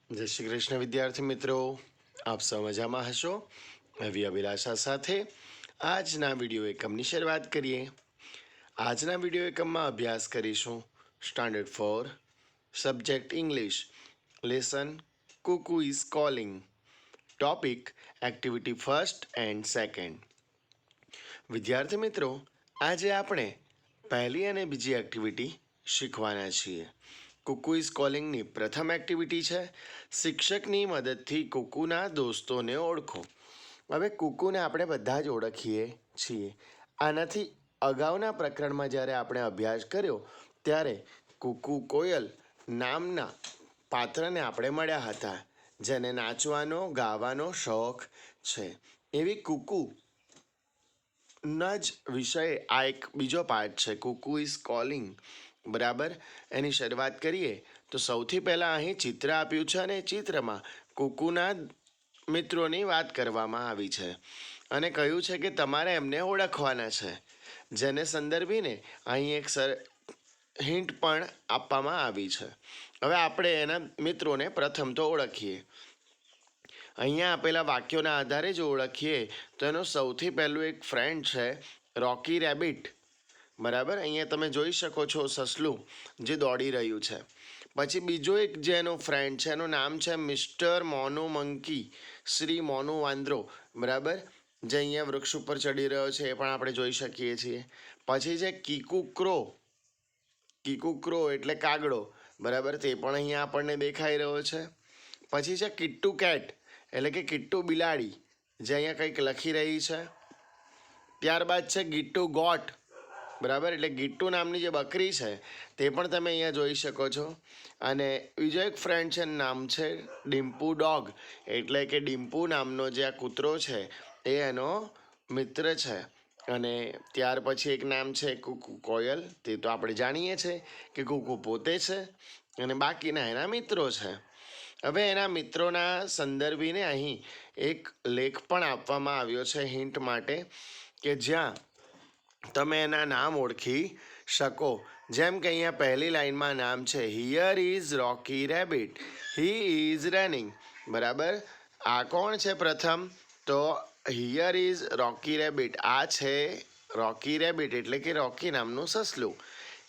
જય શ્રી કૃષ્ણ વિદ્યાર્થી મિત્રો, આપ સૌ મજામાં હશો એવી અભિલાષા સાથે આજના વિડીયો એકમની શરૂઆત કરીએ. આજના વિડીયો એકમમાં અભ્યાસ કરીશું standard 4 subject English lesson Kuku is calling. Topic activity first and second. વિદ્યાર્થી મિત્રો, આજે આપણે પહેલી અને બીજી એક્ટિવિટી શીખવાના છીએ. કુકુ ઇઝ કોલિંગની પ્રથમ એક્ટિવિટી છે શિક્ષકની મદદથી કુકુના દોસ્તોને ઓળખો. હવે કુકુને આપણે બધા જ ઓળખીએ છીએ. આનાથી અગાઉના પ્રકરણમાં જ્યારે આપણે અભ્યાસ કર્યો ત્યારે કુકુ કોયલ નામના પાત્રને આપણે મળ્યા હતા, જેને નાચવાનો ગાવાનો શોખ છે. એવી કુકુ ના જ વિષય આ એક બીજો પાર્ટ છે, કુકુ ઇઝ કોલિંગ. બરાબર, એની શરૂઆત કરીએ તો સૌથી પહેલાં અહીં ચિત્ર આપ્યું છે અને ચિત્રમાં કુકુના મિત્રોની વાત કરવામાં આવી છે અને કહ્યું છે કે તમારે એમને ઓળખવાના છે, જેને સંદર્ભીને અહીં એક હિન્ટ પણ આપવામાં આવી છે. હવે આપણે એના મિત્રોને પ્રથમ તો ઓળખીએ. અહીંયા આપેલા વાક્યોના આધારે જો ઓળખીએ તો એનો સૌથી પહેલું એક ફ્રેન્ડ છે રોકી રેબિટ. બરાબર, અહીંયા તમે જોઈ શકો છો સસલું જે દોડી રહ્યું છે. પછી બીજો એક જે એનો ફ્રેન્ડ છે એનું નામ છે મિસ્ટર મોનુ મંકી, શ્રી મોનુ વાંદરો. બરાબર, જે અહીંયા વૃક્ષ ઉપર ચડી રહ્યો છે એ પણ આપણે જોઈ શકીએ છીએ. પછી છે કીકુ ક્રો, કીકુ ક્રો એટલે કાગડો. બરાબર, તે પણ અહીંયા આપણને દેખાઈ રહ્યો છે. પછી છે કિટ્ટુ કેટ એટલે કે કિટ્ટુ બિલાડી, જે અહીંયા કંઈક લખી રહી છે. ત્યારબાદ છે ગીટ્ટુ ગોટ. બરાબર, એટલે ગીટ્ટુ નામની જે બકરી છે તે પણ તમે અહીંયા જોઈ શકો છો. અને બીજો એક ફ્રેન્ડ છે, નામ છે ડિમ્પુ ડોગ, એટલે કે ડિમ્પુ નામનો જે આ કૂતરો છે એ એનો મિત્ર છે. અને ત્યાર પછી એક નામ છે કુકુ કોયલ, તે તો આપણે જાણીએ છીએ કે કુકુ પોતે છે અને બાકીના એના મિત્રો છે. હવે એના મિત્રોના સંદર્ભીને અહીં એક લેખ પણ આપવામાં આવ્યો છે હિન્ટ માટે, કે જ્યાં તમે એના નામ ઓળખી શકો. જેમ કે અહીંયા પહેલી લાઈનમાં નામ છે here is Rocky rabbit, he is running. બરાબર, આ કોણ છે પ્રથમ? તો હિયર ઇઝ રોકી રેબિટ, આ છે રોકી રેબિટ એટલે કે રોકી નામનું સસલું.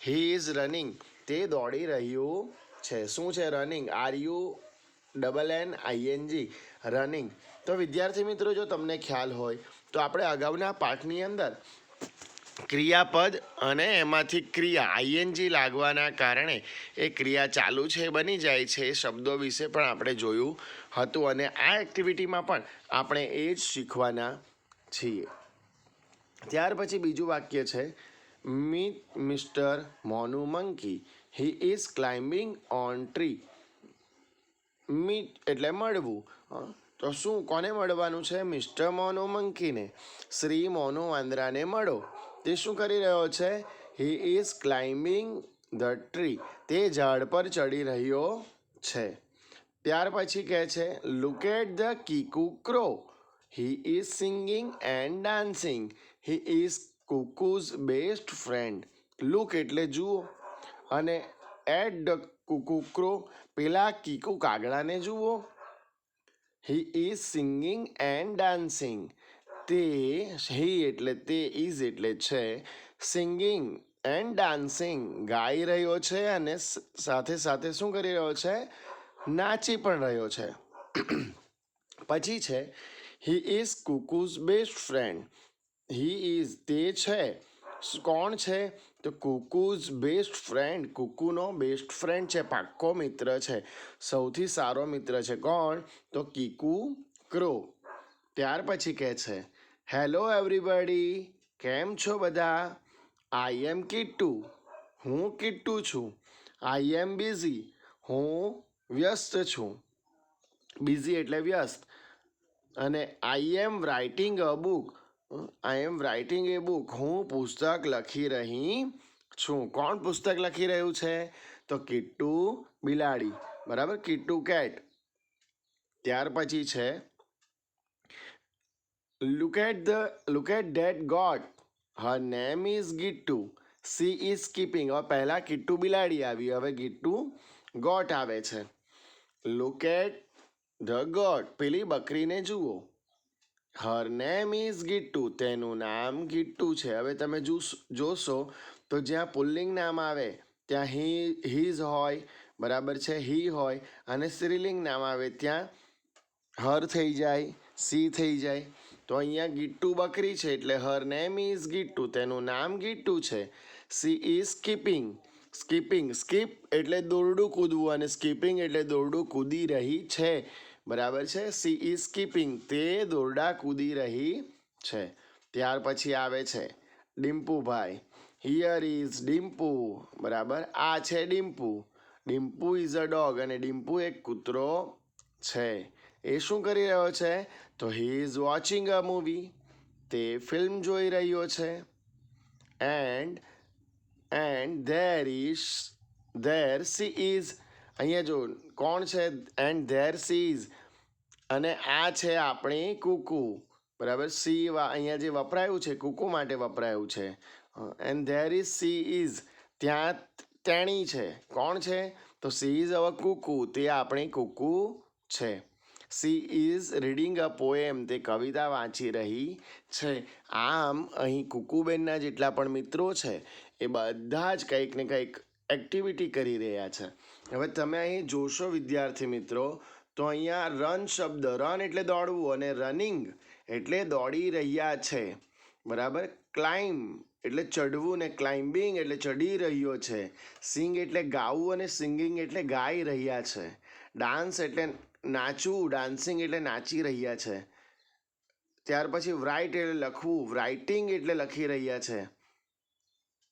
હી ઇઝ રનિંગ, તે દોડી રહ્યું છે. શું છે રનિંગ? RUNNING, running. તો વિદ્યાર્થી મિત્રો, જો તમને ખ્યાલ હોય તો આપણે અગાઉના પાઠની અંદર ક્રિયાપદ અને એમાંથી ક્રિયા ING લાગવાના કારણે એ ક્રિયા ચાલુ છે બની જાય છે, એ શબ્દો વિશે પણ આપણે જોયું હતું. અને આ એક્ટિવિટીમાં પણ આપણે એ જ શીખવાના છીએ. ત્યાર પછી બીજું વાક્ય છે meet mister Monu monkey, he is climbing on tree. Meet એટલે મળવું. તો શું કોને મળવાનું છે? મિસ્ટર મોનુ મંકીને, શ્રી મોનુ વાંદરાને મળો. તે શું કરી રહ્યો છે? He is climbing the tree, તે ઝાડ પર ચડી રહ્યો છે. ત્યાર પછી કહે છે look at the Kiku crow, he is singing and dancing, he is Kuku's best friend. Look એટલે જુઓ, અને એટ ધ કુકુ ક્રો, પેલા કીકુ કાગડાને જુઓ. હી ઇઝ સિંગિંગ એન્ડ ડાન્સિંગ, તે હી એટલે તે, ઇઝ એટલે છે, સિંગિંગ એન્ડ ડાન્સિંગ ગાઈ રહ્યો છે અને સાથે સાથે શું કરી રહ્યો છે? નાચી પણ રહ્યો છે. પછી છે he is Kuku's best friend, he is તે છે, કોણ છે? તો કુકુઝ બેસ્ટ ફ્રેન્ડ, કુકુનો બેસ્ટ ફ્રેન્ડ છે, પાક્કો મિત્ર છે, સૌથી સારો મિત્ર છે. કોણ? તો કીકુ ક્રો. ત્યાર પછી કહે છે હેલો એવરીબડી, કેમ છો બધા? આઈ એમ કિટ્ટુ, હું કિટ્ટુ છું. આઈ એમ બિઝી, હું વ્યસ્ત છું. બિઝી એટલે વ્યસ્ત. અને I am writing a book, I am writing a book, હું પુસ્તક લખી રહી છું. કોણ પુસ્તક લખી રહ્યું છે? તો કિટ્ટુ બિલાડી. બરાબર, કિટ્ટુ કેટ. ત્યાર પછી છે look at that goat, her name is Gittu, she is skipping. હવે પહેલા કિટ્ટુ બિલાડી આવી, હવે ગિટ્ટુ ગોટ આવે છે. લુક એટ ધ ગોટ, પેલી બકરીને જુઓ. હર નેમ ઇઝ ગીટુ, તેનું નામ ગીટુ છે. હવે તમે જોશો તો જ્યાં પુલ્લિંગ નામ આવે ત્યાં હીઝ હોય, બરાબર છે, હી હોય, અને સ્ત્રીલિંગ નામ આવે ત્યાં હર થઈ જાય, સી થઈ જાય. તો અહીંયા ગીટુ બકરી છે એટલે હર નેમ ઇઝ ગીટુ, તેનું નામ ગીટુ છે. સી ઇઝ સ્કીપિંગ, સ્કીપ એટલે દોરડું કૂદવું અને સ્કીપિંગ એટલે દોરડું કૂદી રહી છે, બરાબર છે. સી ઇઝ સ્કીપિંગ, તે દોરડા કૂદી રહી છે. ત્યાર પછી આવે છે ડિમ્પુભાઈ. હિયર ઇઝ ડિમ્પુ, બરાબર, આ છે Dimpu. Dimpu is a dog, અને ડિમ્પુ એક કૂતરો છે. એ શું કરી રહ્યો છે? તો he is watching a movie, તે ફિલ્મ જોઈ રહ્યો છે. એન્ડ ધેર સી ઇઝ, અહીંયા જો કોણ છે? એન્ડ ધેર સી ઇઝ, અને આ છે આપણી કુકુ, બરાબર. સી અહીંયા જે વપરાયું છે કુકુ માટે વપરાયું છે. And there is she is, ત્યાં તેણી છે. કોણ છે? તો સી ઇઝ અવર કુકુ, તે આપણી કુકુ છે. She is reading a poem, તે કવિતા વાંચી રહી છે. આમ અહીં કુકુબેનના જેટલા પણ મિત્રો છે એ બધા જ કંઈક ને કંઈક એક્ટિવિટી કરી રહ્યા છે. હવે તમે અહીં જોશો વિદ્યાર્થી મિત્રો, તો અહીંયા રન શબ્દ, રન એટલે દોડવું, અને રનિંગ એટલે દોડી રહ્યા છે, બરાબર. ક્લાઇમ્બ એટલે ચડવું, ને ક્લાઇમ્બિંગ એટલે ચડી રહ્યો છે. સિંગ એટલે ગાવું, અને સિંગિંગ એટલે ગાઈ રહ્યા છે. ડાન્સ એટલે નાચવું, ડાન્સિંગ એટલે નાચી રહ્યા છે. ત્યાર પછી રાઇટ એટલે લખવું, રાઇટિંગ એટલે લખી રહ્યા છે.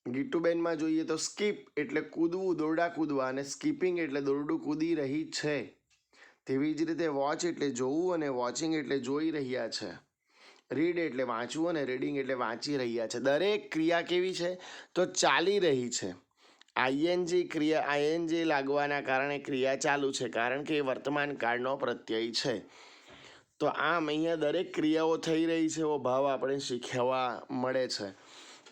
ગીટુબેનમાં જોઈએ તો સ્કીપ એટલે કૂદવું, દોરડા કૂદવા, અને સ્કીપિંગ એટલે દોરડું કૂદી રહી છે. તેવી જ રીતે વોચ એટલે જોવું, અને વોચિંગ એટલે જોઈ રહ્યા છે. રીડ એટલે વાંચવું, અને રીડિંગ એટલે વાંચી રહ્યા છે. દરેક ક્રિયા કેવી છે? તો ચાલી રહી છે. આઈએનજી લાગવાના કારણે ક્રિયા ચાલુ છે, કારણ કે એ વર્તમાન કાળનો પ્રત્યય છે. તો આમ અહીંયા દરેક ક્રિયાઓ થઈ રહી છે એવો ભાવ આપણે શીખવા મળે છે.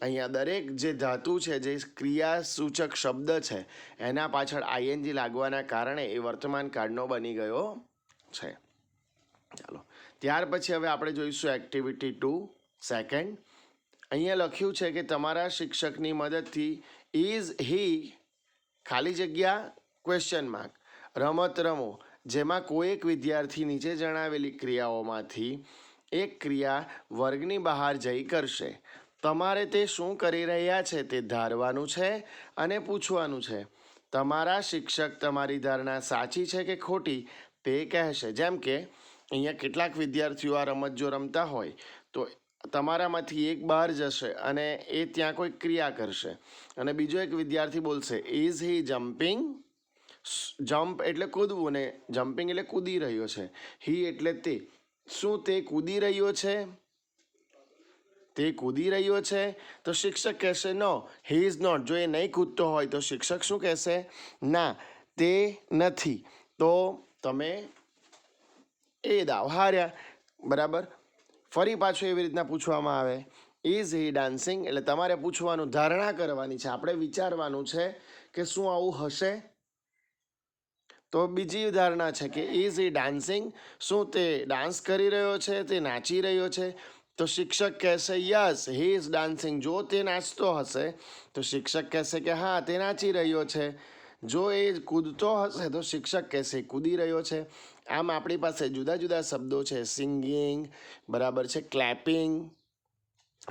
અહીંયા દરેક જે ધાતુ છે, જે ક્રિયાસૂચક શબ્દ છે, એના પાછળ આઈએનજી લાગવાના કારણે એ વર્તમાન કાળનો બની ગયો છે. ચાલો, ત્યાર પછી હવે આપણે જોઈશું એક્ટિવિટી 2 સેકન્ડ. અહીંયા લખ્યું છે કે તમારા શિક્ષકની મદદથી ઇઝ હી ખાલી જગ્યા ક્વેશ્ચન માર્ક રમત રમો, જેમાં કોઈ એક વિદ્યાર્થી નીચે જણાવેલી ક્રિયાઓમાંથી એક ક્રિયા વર્ગની બહાર જઈ કરશે. તમારે તે શું કરી રહ્યા છે તે ધારવાનું છે અને પૂછવાનું છે. તમારા શિક્ષક તમારી ધારણા સાચી છે કે ખોટી તે કહેશે. જેમ કે અહીંયા કેટલાક વિદ્યાર્થીઓ આ રમત જો રમતા હોય તો તમારામાંથી એક બહાર જશે અને એ ત્યાં કોઈ ક્રિયા કરશે, અને બીજો એક વિદ્યાર્થી બોલશે ઇઝ હી જમ્પિંગ. જમ્પ એટલે કૂદવું, ને જમ્પિંગ એટલે કૂદી રહ્યો છે. હી એટલે તે, શું તે કૂદી રહ્યો છે? તે કૂદી રહ્યો છે? તો શિક્ષક કહેશે નો, હી ઇઝ નોટ. જો એ નહીં કૂદતો હોય તો શિક્ષક શું કહેશે? ના, તે નથી. તો તમે એ દાવ હાર્યા, બરાબર. ફરી પાછું એવી રીતના પૂછવામાં આવે ઇઝ હી ડાન્સિંગ, એટલે તમારે પૂછવાનું, ધારણા કરવાની છે, આપણે વિચારવાનું છે કે શું આવું હશે. તો બીજી ધારણા છે કે ઇઝ હી ડાન્સિંગ, શું તે ડાન્સ કરી રહ્યો છે, તે નાચી રહ્યો છે? તો શિક્ષક કહેશે યસ હી ઇઝ ડાન્સિંગ. જો તે નાચતો હશે તો શિક્ષક કહેશે કે હા તે નાચી રહ્યો છે. જો એ કૂદતો હશે તો શિક્ષક કહેશે કૂદી રહ્યો છે. આમ આપણી પાસે જુદા જુદા શબ્દો છે, સિંગિંગ, બરાબર છે, ક્લેપિંગ,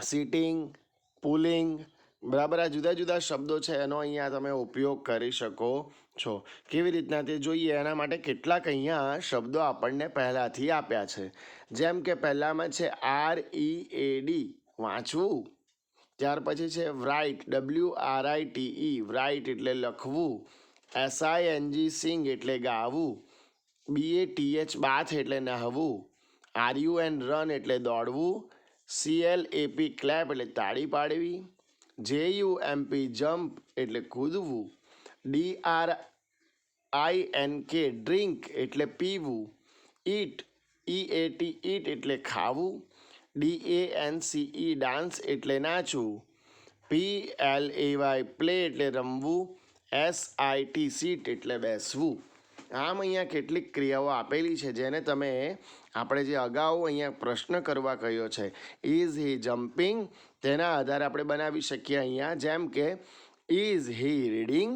સિટિંગ, પુલિંગ, બરાબર. આ જુદા જુદા શબ્દો છે, એનો અહીંયા તમે ઉપયોગ કરી શકો છો. કેવી રીતના તે જોઈએ એના માટે કેટલાક અહીંયા શબ્દો આપણને પહેલાંથી આપ્યા છે. જેમ કે પહેલામાં છે READ વાંચવું. ત્યાર પછી છે રાઇટ, WRITE રાઇટ એટલે લખવું. SING એટલે ગાવું. BATH બાથ એટલે નહાવું. RUN રન એટલે દોડવું. CLAP ક્લેપ એટલે તાળી પાડવી. JUMP જમ્પ એટલે કૂદવું. DRINK ડ્રિંક એટલે પીવું. EAT EAT એટલે ખાવું. DANCE ડાન્સ એટલે નાચવું. PLAY પ્લે એટલે રમવું. SIT સીટ એટલે બેસવું. આમ અહીંયા કેટલીક ક્રિયાઓ આપેલી છે જેને તમે આપણે જે અગાઉ અહીંયા પ્રશ્ન કરવા કહ્યો છે ઇઝ હી જમ્પિંગ, તેના આધારે આપણે બનાવી શકીએ અહીંયા, જેમ કે ઇઝ હી રીડિંગ.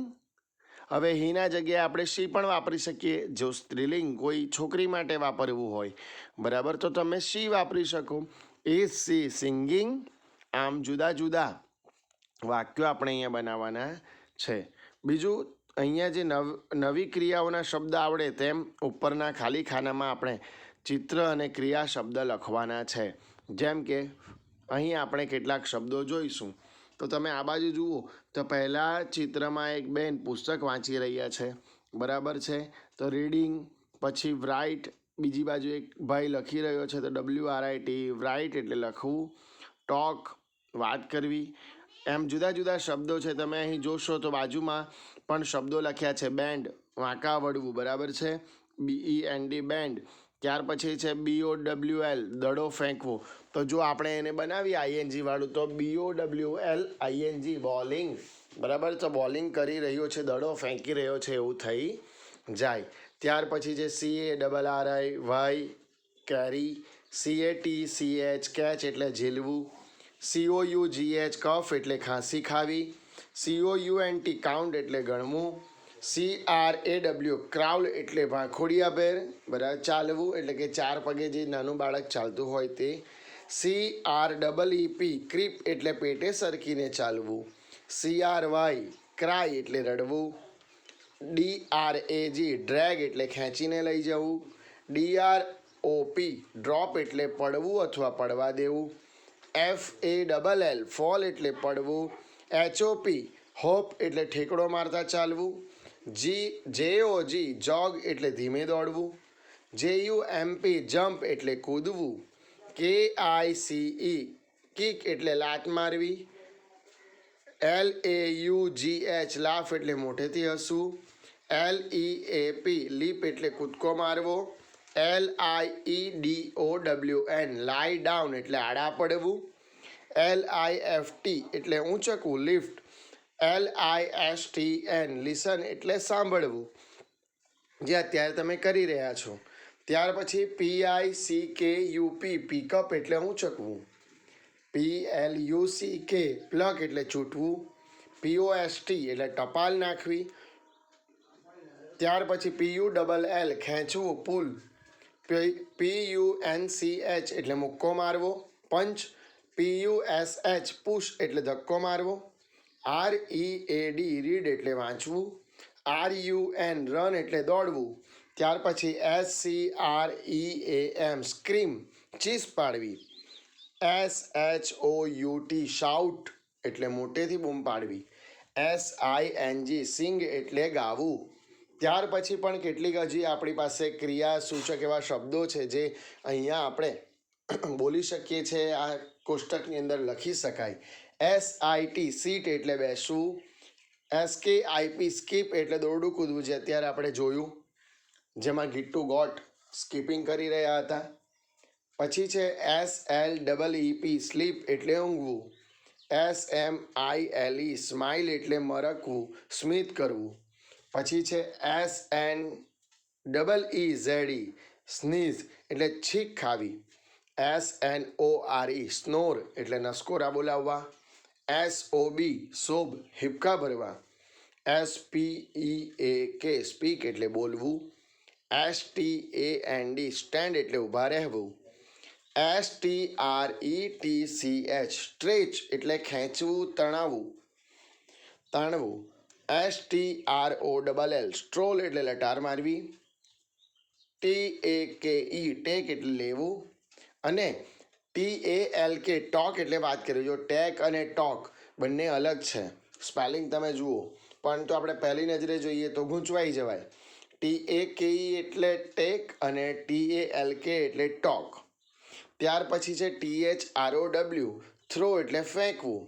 હવે હીના જગ્યાએ આપણે શી પણ વાપરી શકીએ. જો સ્ત્રીલિંગ કોઈ છોકરી માટે વાપરવું હોય, બરાબર, તો તમે શી વાપરી શકો. Is C singing. આમ જુદા જુદા વાક્યો આપણે અહીંયા બનાવવાના છે. બીજું, અહીંયા જે નવી ક્રિયાઓના શબ્દ આવડે તેમ ઉપરના ખાલી ખાનામાં આપણે ચિત્ર અને ક્રિયા શબ્દ લખવાના છે. જેમ કે અહીં આપણે કેટલાક શબ્દો જોઈશું. તો તમે આ બાજુ જુઓ તો પહેલાં ચિત્રમાં એક બેન પુસ્તક વાંચી રહ્યા છે, બરાબર છે, તો રીડિંગ. પછી રાઇટ, બીજી બાજુ એક ભાઈ લખી રહ્યો છે, તો WRIT, રાઇટ એટલે લખવું. ટોક વાત કરવી. એમ જુદા જુદા શબ્દો છે. તમે અહીં જોશો તો બાજુમાં પણ શબ્દો લખ્યા છે. બેન્ડ વાંકા વળવું, બરાબર છે, BEND બેન્ડ. ત્યાર પછી છે BOWL દડો ફેંકવો. તો જો આપણે એને બનાવીએ ING વાળું તો BOWL ING બોલિંગ, બરાબર, તો બોલિંગ કરી રહ્યો છે, દડો ફેંકી રહ્યો છે એવું થઈ જાય. ત્યાર પછી છે CARRIY કેરી, CATCH કેચ એટલે ઝીલવું, COUGH કફ એટલે ખાંસી ખાવી, COUNT કાઉન્ટ એટલે ગણવું, CRAW ક્રાઉલ એટલે ભાંખોડિયાભેર, બરાબર, ચાલવું એટલે કે ચાર પગે જે નાનું બાળક ચાલતું હોય તે, CREEP ક્રીપ એટલે પેટે સરકીને ચાલવું, CRY ક્રાય એટલે રડવું, DRAG ડ્રેગ એટલે ખેંચીને લઈ જવું, DROP ડ્રોપ એટલે પડવું અથવા પડવા દેવું, FALL ફોલ એટલે પડવું, HOP હોપ એટલે ઠેકડો મારતા ચાલવું, JOG જોગ એટલે ધીમે દોડવું, JUMP જમ્પ એટલે કૂદવું, KICE કિક એટલે લાત મારવી, LAUGH લાફ એટલે મોઢેથી હસવું, LEAP લીપ એટલે કૂદકો મારવો, LIEDOWN લાઈ ડાઉન એટલે આડા પડવું, LIFT એટલે ઊંચકવું લિફ્ટ, LISTN લિસન એટલે સાંભળવું, જે અત્યારે તમે કરી રહ્યા છો. ત્યાર પછી PICKUP પિકઅપ એટલે ઊંચકવું, PLUCK પ્લગ એટલે છૂટવું, POST એટલે ટપાલ નાખવી. ત્યાર પછી PULL ખેંચવું પુલ, PUNCH એટલે મુક્કો મારવો પંચ, PUSH પુશ એટલે ધક્કો મારવો, READ રીડ એટલે વાંચવું, RUN રન એટલે દોડવું. ત્યાર પછી SCREAM સ્ક્રીમ ચીસ પાડવી, SHOUT શાઉટ એટલે મોટેથી બૂમ પાડવી, SING સિંગ એટલે ગાવું. ત્યાર પછી પણ કેટલીક હજી આપણી પાસે ક્રિયા સૂચક એવા શબ્દો છે જે અહીંયા આપણે બોલી શકીએ છીએ, આ કોષ્ટકની અંદર લખી શકાય. SIT સીટ એટલે બેસવું, SKIP સ્કીપ એટલે દોરડું કૂદવું, જે અત્યારે આપણે જોયું, જેમાં ગીટુ ગોટ સ્કીપિંગ કરી રહ્યા હતા. પછી છે SLEEP સ્લીપ એટલે ઊંઘવું, SMILE સ્માઇલ એટલે મરકવું, સ્મિત કરવું. પછી છે SNEEZE સ્નીઝ એટલે છીંક ખાવી, SNORE સ્નોર એટલે નસકોરા બોલાવવા, SOB સોબ હિપકા ભરવા, SPEAK સ્પીક એટલે બોલવું, STAND સ્ટેન્ડ એટલે ઊભા રહેવું, STRETCH સ્ટ્રેચ એટલે ખેંચવું તાણવું, STROLL સ્ટ્રોલ એટલે લટાર મારવી, TAKE ટેક એટલે લેવું, અને TALK ટોક એટલે વાત કરવી. જો ટેક અને ટોક બંને અલગ છે, સ્પેલિંગ તમે જુઓ, પરંતુ આપણે પહેલી નજરે જોઈએ તો ગૂંચવાઈ જવાય. TAKE એટલે ટેક અને TALK એટલે ટોક. ત્યાર પછી છે THROW થ્રો એટલે ફેંકવું,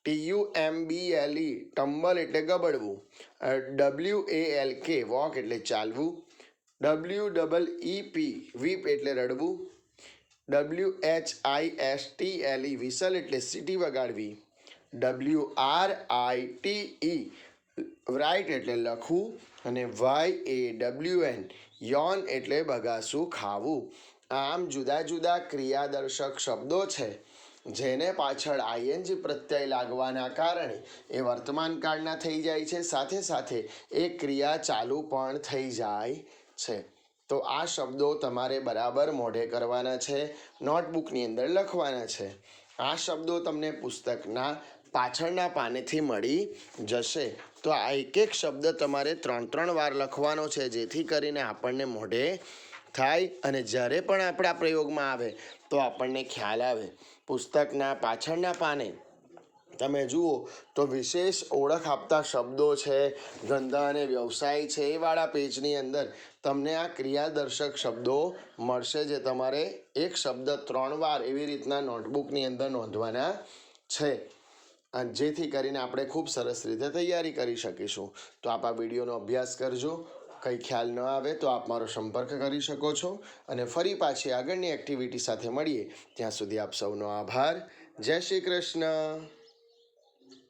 TUMBLE ટંબલ એટલે ગબડવું, WALK વોક એટલે ચાલવું, WEEP વીપ એટલે રડવું, WHISTLE વિસલ એટલે સીટી વગાડવી, WRITE રાઇટ એટલે લખવું, અને YAWN યૌન એટલે બગાસું ખાવું. આમ જુદા જુદા ક્રિયાદર્શક શબ્દો છે જેને પાછળ ING પ્રત્યય લાગવાના કારણે એ વર્તમાન કાળના થઈ જાય છે, સાથે સાથે એ ક્રિયા ચાલુ પણ થઈ જાય છે. તો આ શબ્દો તમારે બરાબર મોઢે કરવાના છે, નોટબુકની અંદર લખવાના છે. આ શબ્દો તમને પુસ્તકના પાછળના પાનેથી મળી જશે. તો આ એક એક શબ્દ તમારે 3 વાર લખવાનો છે, જેથી કરીને આપણને મોઢે થાય અને જ્યારે પણ આપણા પ્રયોગમાં આવે તો આપણને ખ્યાલ આવે. પુસ્તકના પાછળના પાને તમે જુઓ તો વિશેષ ઓળખ આપતા શબ્દો છે, ધંધા અને વ્યવસાય છે, એ વાળા પેજની અંદર તમને આ ક્રિયાદર્શક શબ્દો મળશે, જે તમારે એક શબ્દ 3 વાર એવી રીતના નોટબુકની અંદર નોંધવાના છે, જેથી કરીને આપણે ખૂબ સરસ રીતે તૈયારી કરી શકીશું. તો આપ આ વિડીયોનો અભ્યાસ કરજો. કંઈ ખ્યાલ ન આવે તો આપ મારો સંપર્ક કરી શકો છો. અને ફરી પાછી આગળની એક્ટિવિટી સાથે મળીએ. ત્યાં સુધી આપ સૌનો આભાર. જય શ્રી કૃષ્ણ.